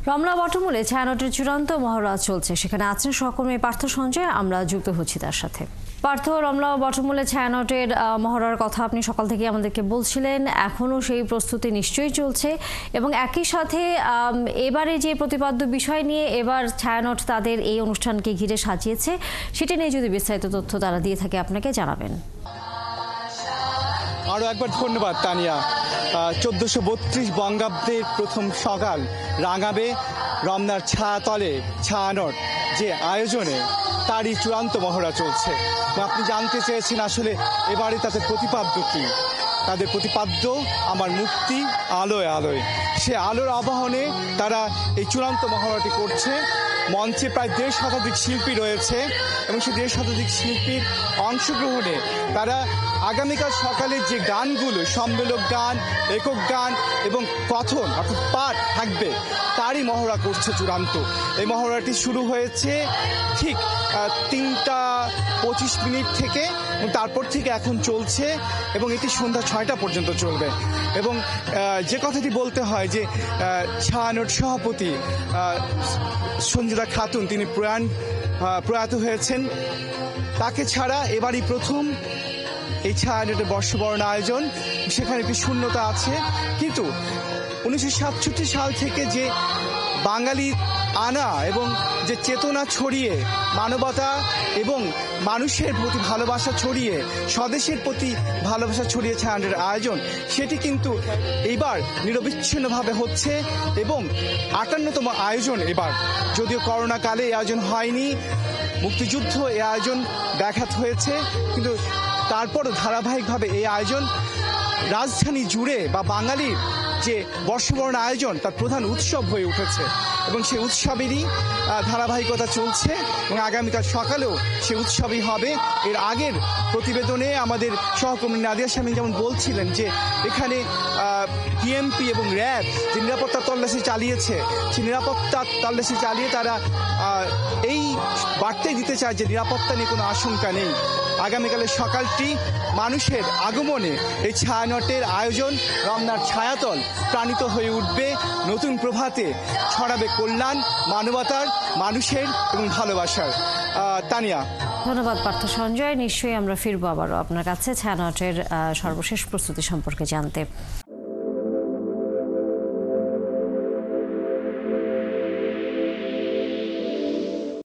রমনা বটমূলে ছায়ানটের চূড়ান্ত মহড়া চলছে। সেখানে আছেন সহকর্মী পার্থ সঞ্জয়। আমরা যুক্ত হচ্ছি তার সাথে। পার্থ, রমনা বটমূলে ছায়ানটের মহড়ার কথা আপনি সকাল থেকে আমাদেরকে বলছিলেন, এখনও সেই প্রস্তুতি নিশ্চয়ই চলছে এবং একই সাথে এবারে যে প্রতিপাদ্য বিষয় নিয়ে এবার ছায়ানট তাদের এই অনুষ্ঠানকে ঘিরে সাজিয়েছে, সেটা নিয়ে যদি বিস্তারিত তথ্য তারা দিয়ে থাকে আপনাকে জানাবেন। আরও একবার ধন্যবাদ তানিয়া। 1432 বঙ্গাব্দের প্রথম সকাল রাঙাবে রমনার ছায়াতলে ছায়ানট যে আয়োজনে তারই চূড়ান্ত মহড়া চলছে। আপনি জানতে চেয়েছেন আসলে এবারে তাদের প্রতিপাদ্য কী। তাদের প্রতিপাদ্য আমার মুক্তি আলোয় আলোয়। সে আলোর আবাহনে তারা এই চূড়ান্ত মহড়াটি করছে। মঞ্চে প্রায় 1.5 শতাধিক শিল্পী রয়েছে এবং সেই 1.5 শতাধিক শিল্পীর অংশগ্রহণে তারা আগামীকাল সকালে যে গানগুলো, সম্মেলক গান, একক গান এবং কথন অর্থাৎ পাঠ থাকবে, তারই মহড়া করছে চূড়ান্ত। এই মহড়াটি শুরু হয়েছে ঠিক 3:25 থেকে এবং তারপর থেকে এখন চলছে এবং এটি সন্ধ্যা 6টা পর্যন্ত চলবে। এবং যে কথাটি বলতে হয় যে ছায়ানট সভাপতি সঞ্জুদা খাতুন তিনি প্রয়াত হয়েছেন। তাকে ছাড়া এবারই প্রথম এই ছায়ানটের বর্ষবরণ আয়োজন। সেখানে একটি শূন্যতা আছে, কিন্তু 1967 সাল থেকে যে বাঙালি আনা এবং যে চেতনা ছড়িয়ে মানবতা এবং মানুষের প্রতি ভালোবাসা ছড়িয়ে স্বদেশের প্রতি ভালোবাসা ছড়িয়ে ছায়ানটের আয়োজন, সেটি কিন্তু এইবার নিরবিচ্ছিন্নভাবে হচ্ছে এবং 58তম আয়োজন এবার। যদিও করোনাকালে এই আয়োজন হয়নি, মুক্তিযুদ্ধ এই আয়োজন ব্যাঘাত হয়েছে, কিন্তু তারপরও ধারাবাহিকভাবে এই আয়োজন রাজধানী জুড়ে বা বাঙালির যে বর্ষবরণ আয়োজন তার প্রধান উৎসব হয়ে উঠেছে এবং সেই উৎসবেরই ধারাবাহিকতা চলছে এবং আগামীকাল সকালেও সে উৎসবই হবে। এর আগের প্রতিবেদনে আমাদের সহকর্মী নাদিয়া শামীম যেমন বলছিলেন যে এখানে বিএমপি এবং র্যাব যে নিরাপত্তা তল্লাশি চালিয়েছে, সেই নিরাপত্তা তল্লাশি চালিয়ে তারা এই বার্তাই দিতে চায় যে নিরাপত্তা নিয়ে কোনো আশঙ্কা নেই। আগামীকালের সকালটি মানুষের আগমনে এই ছায়ানটের আয়োজন রমনার ছায়াতল প্রাণিত হয়ে উঠবে। নতুন প্রভাতে ছড়াবে কল্যাণ, মানবতার, মানুষের এবং ভালোবাসার। তানিয়া, ধন্যবাদ পার্থ সঞ্জয়। নিশ্চয়ই আমরা ফিরবো আবারও আপনার কাছে ছায়ানটের সর্বশেষ প্রস্তুতি সম্পর্কে জানতে।